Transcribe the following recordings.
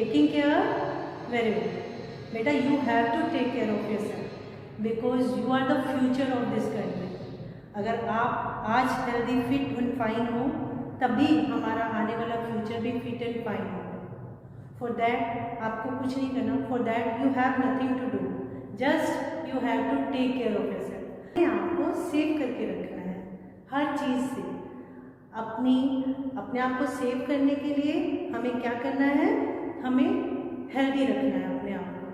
taking care very well. Beta, you have to take care of yourself because you are the future of this country. अगर आप आज healthy fit and fine हो तभी हमारा आने वाला फ्यूचर भी फिट एंड फाइन होगा। फॉर दैट आपको कुछ नहीं करना, for that you have nothing to do, just you have to take care of yourself. आपको सेव करके रखना है हर चीज़ से। अपने आप को सेव करने के लिए हमें क्या करना है, हमें हेल्दी रखना है अपने आप को।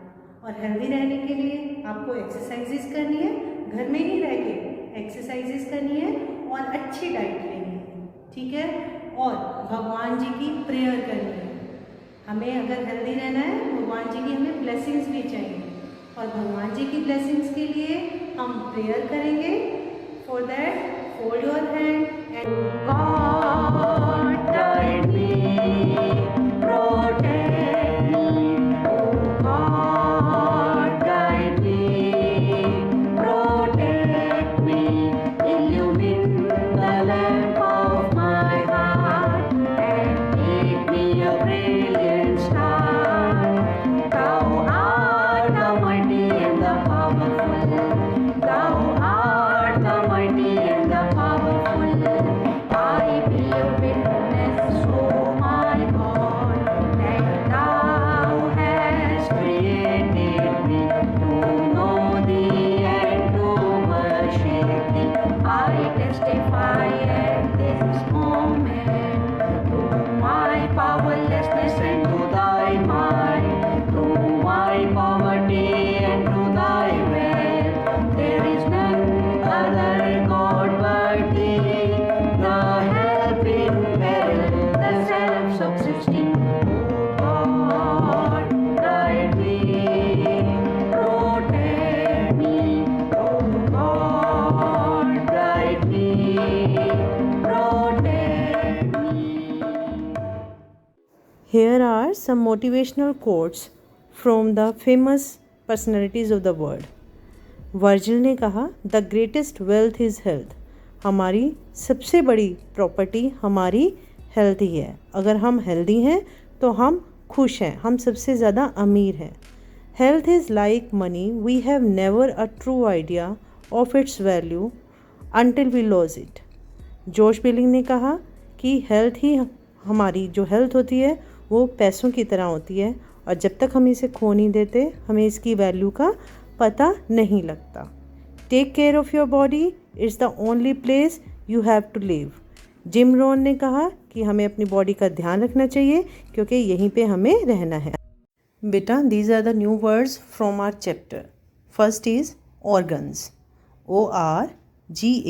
और हेल्दी रहने के लिए आपको एक्सरसाइजेस करनी है, घर में ही रह के एक्सरसाइजेस करनी है और अच्छी डाइट लेनी है, ठीक है। और भगवान जी की प्रेयर करनी है। हमें अगर हेल्दी रहना है, भगवान जी की हमें ब्लेसिंग्स भी चाहिए और भगवान जी की ब्लेसिंग्स के लिए हम प्रेयर करेंगे। For that fold your hand and God guide me, protect me, oh God guide me, protect me, illumine the lamp of my heart and make me a brilliant star. Thou art the mighty and the powerful, thou art the mighty and the powerful. I be a witness, oh my God, that thou hast created me to know thee and to worship thee. I testify at this moment to my powerlessness and to thy might, to my poverty and to thy wealth. There is none other God but thee, the help in peril, the self-subsisting. Oh God, guide me, protect me. Oh God, guide me, protect me. Here are some motivational quotes from the famous personalities of the world. Virgil ने कहा, the greatest wealth is health. हमारी सबसे बड़ी property हमारी health ही है। अगर हम healthy हैं तो हम खुश हैं, हम सबसे ज़्यादा अमीर हैं। Health is like money, we have never a true idea of its value until we lose it. Josh Billing ने कहा कि हेल्थ ही हमारी जो हेल्थ होती है वो पैसों की तरह होती है और जब तक हम इसे खो नहीं देते हमें इसकी वैल्यू का पता नहीं लगता। Take care of your body, it's the only place you have to live. Jim Rohn ने कहा कि हमें अपनी बॉडी का ध्यान रखना चाहिए क्योंकि यहीं पे हमें रहना है। बेटा, दीज आर द न्यू वर्ड्स फ्रॉम आवर चैप्टर। First is organs, ORGANS।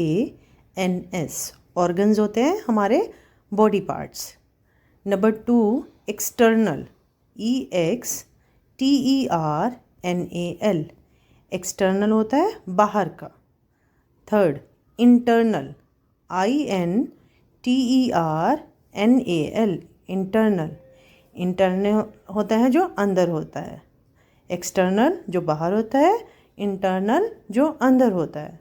Organs होते हैं हमारे body parts. Number 2, external, EXTERNAL। External होता है बाहर का। Third, internal, INTERNAL। Internal, internal होता है जो अंदर होता है। एक्सटर्नल जो बाहर होता है, इंटरनल जो अंदर होता है।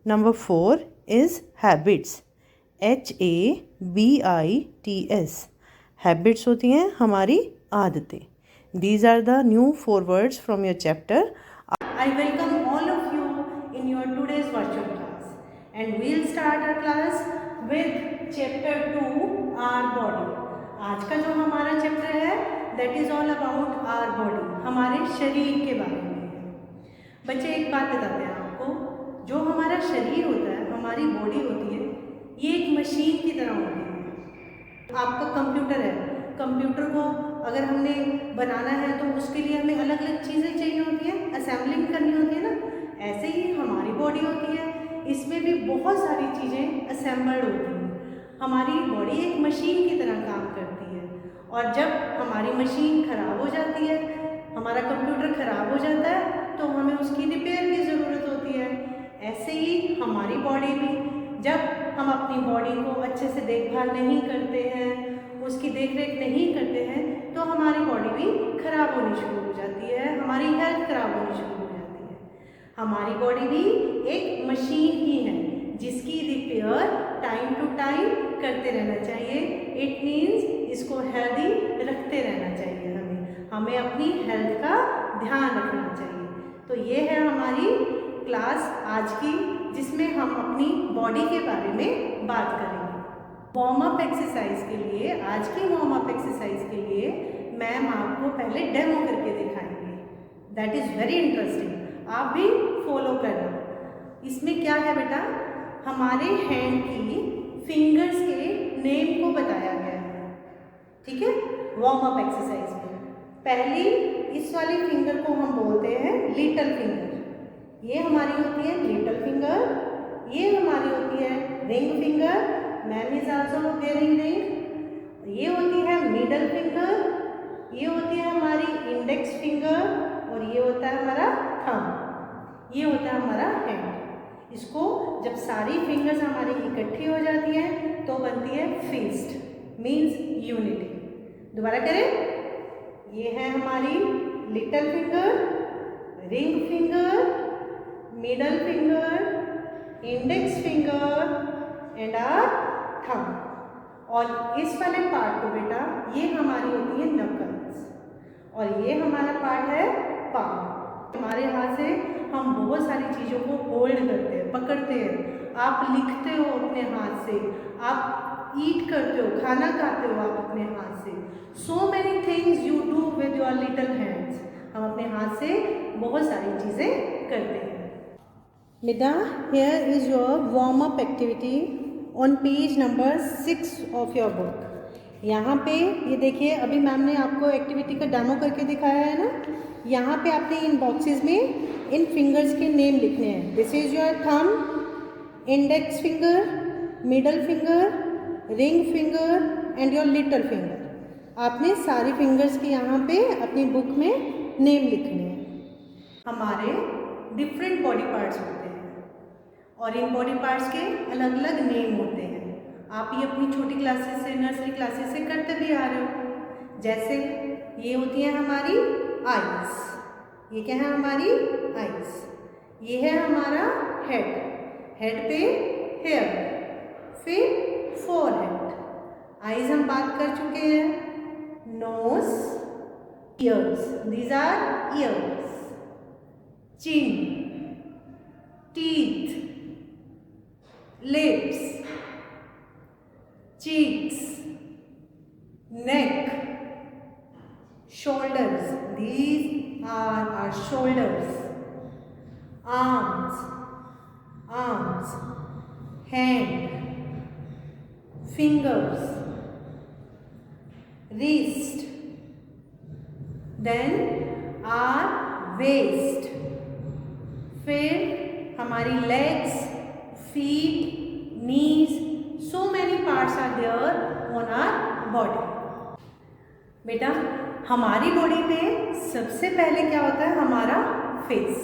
Number 4 is habits, HABITS। Habits होती हैं हमारी आदतें। These are the new 4 words from your chapter. I welcome all of you in your today's virtual class and we'll start our class with chapter 2, our body. आज का जो हमारा chapter है that is all about our body, हमारे शरीर के बारे में है। बच्चे, एक बात बताते हैं आपको, जो हमारा शरीर होता है, हमारी बॉडी होती है, ये एक मशीन की तरह होती है। आपका कंप्यूटर है, कंप्यूटर को अगर हमने बनाना है तो उसके लिए हमें अलग अलग चीज़ें चाहिए होती हैं, असेंबलिंग करनी होती है ना। ऐसे ही हमारी बॉडी होती है, इसमें भी बहुत सारी चीज़ें असेंबल्ड होती हैं। हमारी बॉडी एक मशीन की तरह काम करती है और जब हमारी मशीन ख़राब हो जाती है, हमारा कंप्यूटर ख़राब हो जाता है तो हमें उसकी रिपेयर की ज़रूरत होती है। ऐसे ही हमारी बॉडी भी, जब हम अपनी बॉडी को अच्छे से देखभाल नहीं करते हैं, उसकी देख रेख नहीं करते हैं तो हमारी बॉडी भी ख़राब होनी शुरू हो जाती है, हमारी हेल्थ ख़राब होनी शुरू हो जाती है। हमारी बॉडी भी एक मशीन ही है जिसकी रिपेयर टाइम टू टाइम करते रहना चाहिए। इट मीन्स इसको हेल्दी रखते रहना चाहिए हमें। हमें अपनी हेल्थ का ध्यान रखना चाहिए। तो ये है हमारी क्लास आज की, जिसमें हम अपनी बॉडी के बारे में बात करेंगे। वार्म अप एक्सरसाइज के लिए, आज की वार्म अप एक्सरसाइज के लिए मैम आपको पहले डेमो करके दिखाएंगे। दैट इज़ वेरी इंटरेस्टिंग, आप भी फॉलो करना। इसमें क्या है बेटा, हमारे हैंड की फिंगर्स के नेम को बताया गया है, ठीक है, वार्म अप एक्सरसाइज में। पहली इस वाली फिंगर को हम बोलते हैं लिटिल फिंगर, ये हमारी होती है लिटिल फिंगर। ये हमारी होती है ring finger, ma'am is also wearing ring. ये होती है मिडल फिंगर, ये होती है हमारी इंडेक्स फिंगर, और ये होता है हमारा थंब, ये होता है हमारा हैंड। इसको जब सारी फिंगर्स हमारी इकट्ठी हो जाती हैं तो बनती है फिस्ट, मीन्स यूनिटी। दोबारा करें, ये है हमारी little finger, ring finger, middle finger, index finger and our thumb. और इस वाले पार्ट को बेटा, ये हमारी होती है नकल्स, और ये हमारा पार्ट है पाम। हमारे हाथ से हम बहुत सारी चीज़ों को होल्ड करते हैं, पकड़ते हैं। आप लिखते हो अपने हाथ से, आप ईट करते हो, खाना खाते हो आप अपने हाथ से। So many things you do with your little hands. हम अपने हाथ से बहुत सारी चीज़ें करते हैं। बेटा, here is your warm up activity on page number 6 of your book. यहाँ पे ये देखिए, अभी मैम ने आपको एक्टिविटी का डेमो करके दिखाया है ना। यहाँ पे आपने इन बॉक्सेस में इन फिंगर्स के नेम लिखने हैं। This is your thumb, index finger, middle finger, ring finger and your little finger. आपने सारी फिंगर्स के यहाँ पे अपनी बुक में नेम लिखने हैं। हमारे डिफरेंट बॉडी पार्ट्स होते हैं और इन बॉडी पार्ट्स के अलग अलग नेम होते हैं। आप ये अपनी छोटी क्लासेस से, नर्सरी क्लासेस से करते भी आ रहे हो। जैसे ये होती है हमारी आईज, ये क्या है हमारी आईज। ये है हमारा हेड, हेड पे हेयर, फिर फोरहेड। आईज हम बात कर चुके हैं। Nose, ears, these are ears. Chin, teeth, lips, cheeks, neck, shoulders, these are our shoulders. Arms, arms, hand, fingers, wrist, then our waist, फिर हमारी legs, feet, knees, so many parts are there on our body. बेटा, हमारी body पे सबसे पहले क्या होता है, हमारा फेस।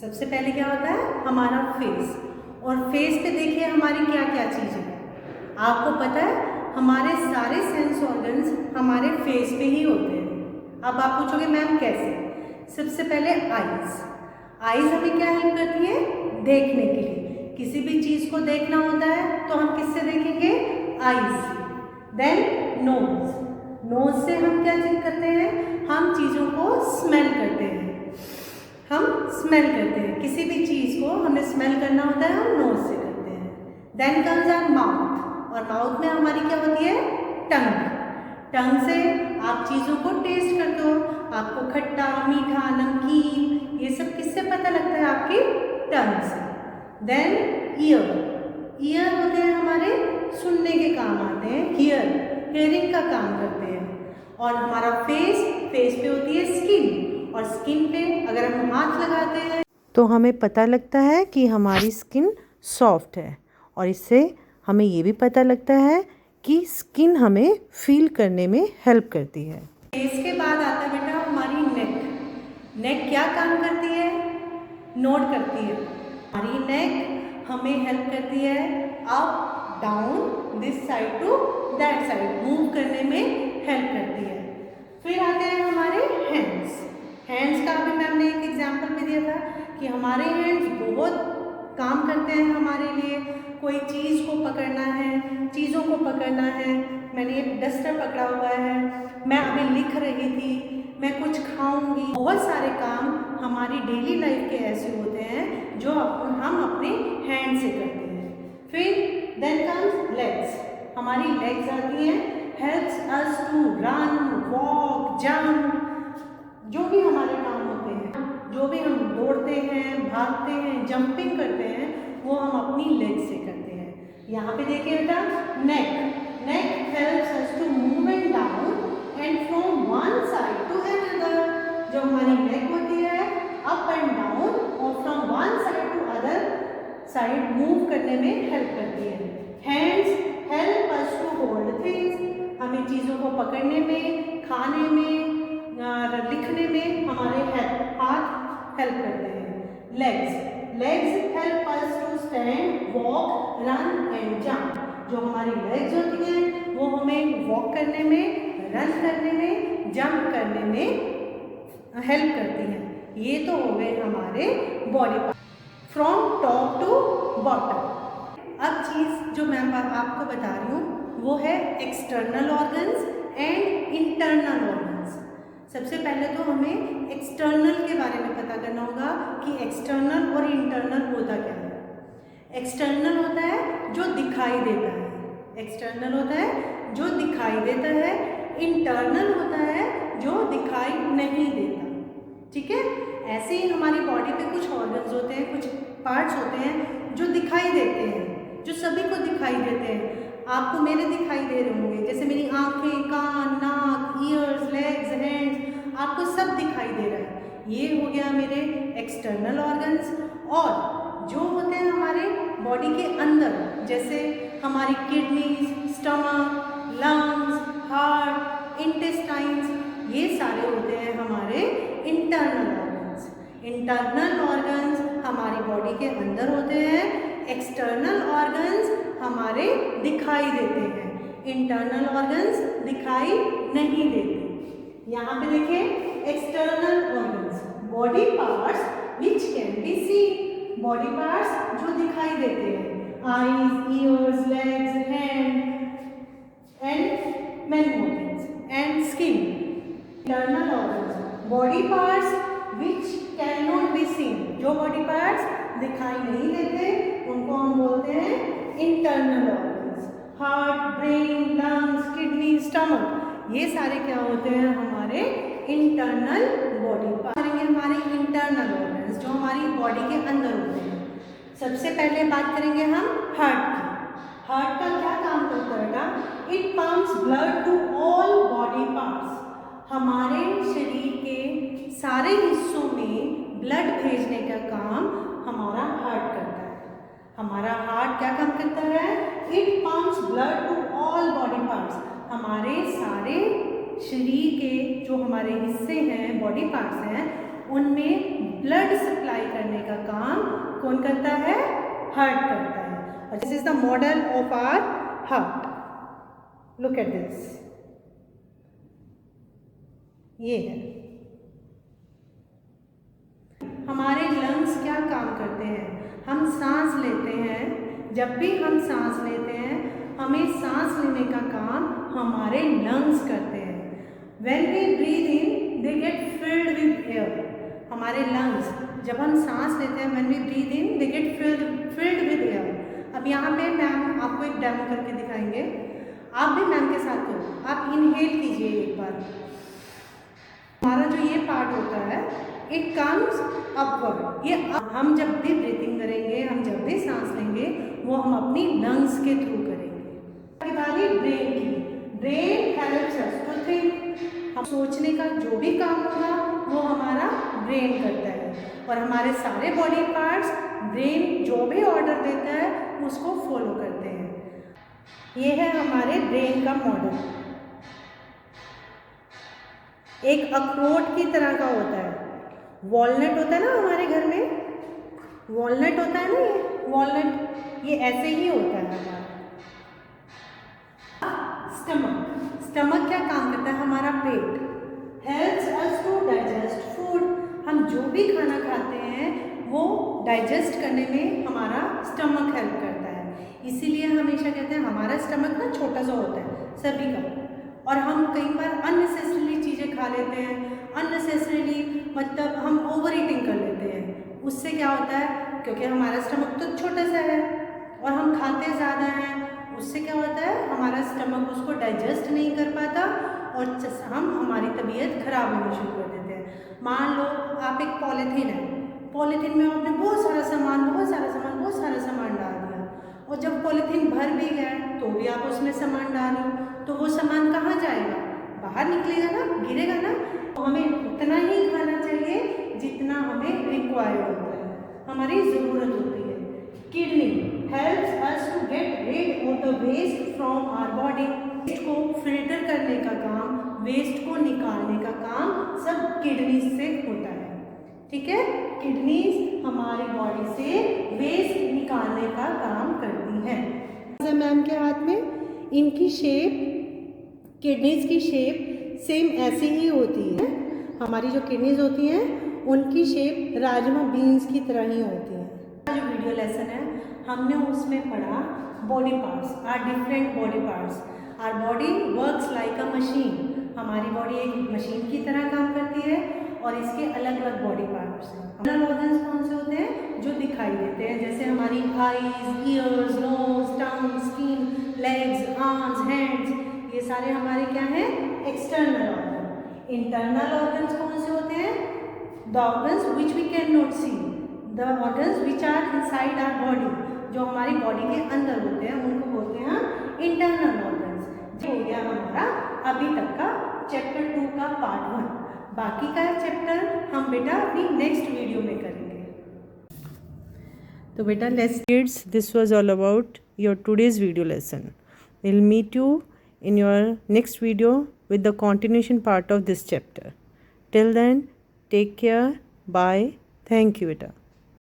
सबसे पहले क्या होता है, हमारा फेस। और फेस पे देखिए हमारी क्या क्या चीज़ें हैं। आपको पता है हमारे सारे सेंस ऑर्गन्स हमारे फेस पे ही होते हैं। अब आप पूछोगे मैम कैसे? सबसे पहले आईज। आईज हमें क्या हेल्प करती है, देखने के लिए। किसी भी चीज़ को देखना होता है तो हम किससे देखेंगे, आईज से। देन नोज, नोज से हम क्या चेक करते हैं, हम चीज़ों को स्मेल करते हैं। हम स्मेल करते हैं किसी भी चीज़ को, हमें स्मेल करना होता है, हम नोज से करते हैं। देन कम्स आवर माउथ, और माउथ में हमारी क्या होती है, टंग। टंग से आप चीज़ों को टेस्ट करते हो। आपको खट्टा, मीठा, नमकीन, ये सब किससे पता लगता है, आपकी टंग से। देन ईयर, ईयर होते हैं हमारे सुनने के काम आते हैं, हियरिंग का काम करते हैं। और हमारा फेस, फेस पे होती है स्किन, और स्किन पे अगर हम हाथ लगाते हैं तो हमें पता लगता है कि हमारी स्किन सॉफ्ट है, और इससे हमें ये भी पता लगता है कि स्किन हमें फील करने में हेल्प करती है। फेस के बाद आता है बेटा हमारी नेक। नेक क्या काम करती है, नोट करती है। हमारी नेक हमें हेल्प करती है up down, this side to that side, move करने में हेल्प करती है। फिर आते हैं हमारे हैंड्स। हैंड्स का अभी मैम ने एक एग्जाम्पल भी दिया था कि हमारे हैंड्स बहुत काम करते हैं हमारे लिए। कोई चीज़ को पकड़ना है, चीज़ों को पकड़ना है। मैंने एक डस्टर पकड़ा हुआ है, मैं अभी लिख रही थी, मैं कुछ खाऊंगी। बहुत सारे काम हमारी डेली लाइफ के ऐसे होते हैं जो हम अपने हैंड से करते हैं। फिर देन कम्स लेग्स, हमारी लेग्स आती हैं, helps us to run, walk, jump, जो भी हमारे काम होते हैं, जो भी हम दौड़ते हैं, भागते हैं, जंपिंग करते हैं, वो हम अपनी लेग से करते हैं। यहाँ पे देखिए बेटा, neck, neck helps us to move and down and from one side to another. जो हमारी नेक होती है, अप एंड डाउन और from one side to other side move करने में हेल्प करती है। Hands help us to hold things, हमें चीज़ों को पकड़ने में, खाने में, लिखने में हमारे हाथ हेल्प करते हैं। Legs, legs help us to stand, walk, run and jump. जो हमारी लेग्स होती हैं वो हमें वॉक करने में, रन करने में, जंप करने में हेल्प करती हैं। ये तो हो गए हमारे body part from top to bottom. अब चीज़ जो मैं आपको बता रही हूँ वो है external organs and internal organs. सबसे पहले तो हमें एक्सटर्नल के बारे में पता करना होगा कि एक्सटर्नल और इंटरनल होता क्या है। एक्सटर्नल होता है जो दिखाई देता है, एक्सटर्नल होता है जो दिखाई देता है, इंटरनल होता है जो दिखाई नहीं देता। ठीक है, ऐसे ही हमारी बॉडी पे कुछ ऑर्गन्स होते हैं, कुछ पार्ट्स होते हैं जो दिखाई देते हैं, जो सभी को दिखाई देते हैं। आपको मेरे दिखाई दे रहे होंगे, जैसे मेरी आंखें, कान, नाक, ईयर्स, लेग्स, हैंड्स, आपको सब दिखाई दे रहा है। ये हो गया मेरे एक्सटर्नल ऑर्गन्स। और जो होते हैं हमारे बॉडी के अंदर, जैसे हमारी kidneys, stomach, lungs, heart, intestines, ये सारे होते हैं हमारे इंटरनल ऑर्गन्स। इंटरनल ऑर्गन्स हमारी बॉडी के अंदर होते हैं, एक्सटर्नल ऑर्गन्स हमारे दिखाई देते हैं, इंटरनल ऑर्गन्स दिखाई नहीं देते। यहाँ पे देखिए, external organs, body parts which can be seen, body parts जो दिखाई देते हैं, eyes, years, legs, hand and many more things and skin. Internal organs, body parts which can not be seen, जो बॉडी पार्ट्स दिखाई नहीं देते उनको हम बोलते हैं internal organs. Heart, brain, lungs, kidney, stomach, ये सारे क्या होते हैं हमारे इंटरनल बॉडी पार्ट। करेंगे हमारे इंटरनल ऑर्गन्स जो हमारी बॉडी के अंदर होते हैं। सबसे पहले बात करेंगे हम हार्ट की। हार्ट का क्या काम करता है? It pumps blood to all body parts, हमारे शरीर के सारे हिस्सों में ब्लड भेजने का काम हमारा हार्ट करता है। हमारा हार्ट क्या काम करता है? It pumps blood to all body parts, हमारे सारे शरीर के जो हमारे हिस्से हैं, बॉडी पार्ट्स हैं, उनमें ब्लड सप्लाई करने का काम कौन करता है? हार्ट करता है। और this is the model of our heart. Look at this, ये है हमारे लंग्स। क्या काम करते हैं? हम सांस लेते हैं, जब भी हम सांस लेते हैं हमें सांस लेने का काम हमारे लंग्स करते हैं। When we breathe in, they get filled with air. हमारे लंग्स जब हम सांस लेते हैं, when we breathe in, they get filled with air. अब यहाँ पे मैम आपको एक डेमो करके दिखाएंगे, आप भी मैम के साथ हो। आप इनहेल कीजिए एक बार। हमारा जो ये पार्ट होता है, इट कम्स अपवर्ड। ये हम जब भी ब्रीथिंग करेंगे, हम जब भी सांस लेंगे, वो हम अपनी लंग्स के थ्रू करेंगे। बारी ब्रेन की। Brain helps us to think, हम सोचने का जो भी काम होगा वो हमारा ब्रेन करता है। और हमारे सारे बॉडी पार्ट्स ब्रेन जो भी ऑर्डर देता है उसको फॉलो करते हैं। ये है हमारे ब्रेन का मॉडल। एक अखरोट की तरह का होता है। वॉलनट होता है ना हमारे घर में, वॉलनट होता है ना, ये वॉलनट, ये ऐसे ही होता है हमारा। स्टमक, स्टमक क्या काम करता है? हमारा पेट helps us to digest food. हम जो भी खाना खाते हैं वो डाइजेस्ट करने में हमारा स्टमक हेल्प करता है। इसीलिए हमेशा कहते हैं हमारा स्टमक ना छोटा सा होता है सभी का, और हम कई बार अननेसेसरीली चीज़ें खा लेते हैं, अननेसेसरीली मतलब हम ओवर ईटिंग कर लेते हैं। उससे क्या होता है, क्योंकि हमारा स्टमक तो छोटा सा है और हम खाते ज़्यादा हैं, उससे क्या होता है हमारा स्टमक उसको डाइजेस्ट नहीं कर पाता और हमारी तबीयत खराब होनी शुरू कर देते हैं। मान लो आप एक पॉलीथीन है, पॉलीथीन में आपने बहुत सारा सामान डाल दिया और जब पॉलीथीन भर भी गया तो भी आप उसमें सामान डालो, तो वो सामान कहाँ जाएगा, बाहर निकलेगा ना, गिरेगा ना। तो हमें उतना ही खाना चाहिए जितना हमें रिक्वायर्ड होता है, हमारी ज़रूरत होती है। Kidney helps us to get rid of the waste from our body. Waste को फिल्टर करने का काम, वेस्ट को निकालने का काम सब किडनी से होता है, ठीक है। किडनीज हमारी बॉडी से वेस्ट निकालने का काम करती है। मैम के हाथ में इनकी शेप, किडनीज की शेप सेम ऐसी ही होती है। हमारी जो किडनीज होती हैं उनकी शेप राजमा बीन्स की तरह ही होती है। जो वीडियो लेसन है हमने उसमें पढ़ा body parts are different body parts. Our body works like a machine. हमारी बॉडी एक मशीन की तरह काम करती है और इसके अलग अलग बॉडी पार्ट्स हैं। इंटरनल ऑर्गन्स कौन से होते हैं, जो दिखाई देते हैं, जैसे हमारी आईज, ईयर्स, नोज, टंग, स्किन, लेग्स, आर्म्स, हैंड्स, ये सारे हमारे क्या हैं, एक्सटर्नल ऑर्गन। इंटरनल ऑर्गन्स कौन से होते हैं, the organs which we can not see, the organs which are inside our body, जो हमारी बॉडी के अंदर होते हैं उनको बोलते हैं इंटरनल ऑर्गन्स। हो गया हमारा अभी तक का चैप्टर 2 का पार्ट 1। बाकी का चैप्टर हम बेटा अपनी नेक्स्ट वीडियो में करेंगे। तो बेटा let's kids, this was all about your today's video lesson. Will meet you in your next video with the continuation part of this chapter. Till then, take care. Bye. Thank you, beta.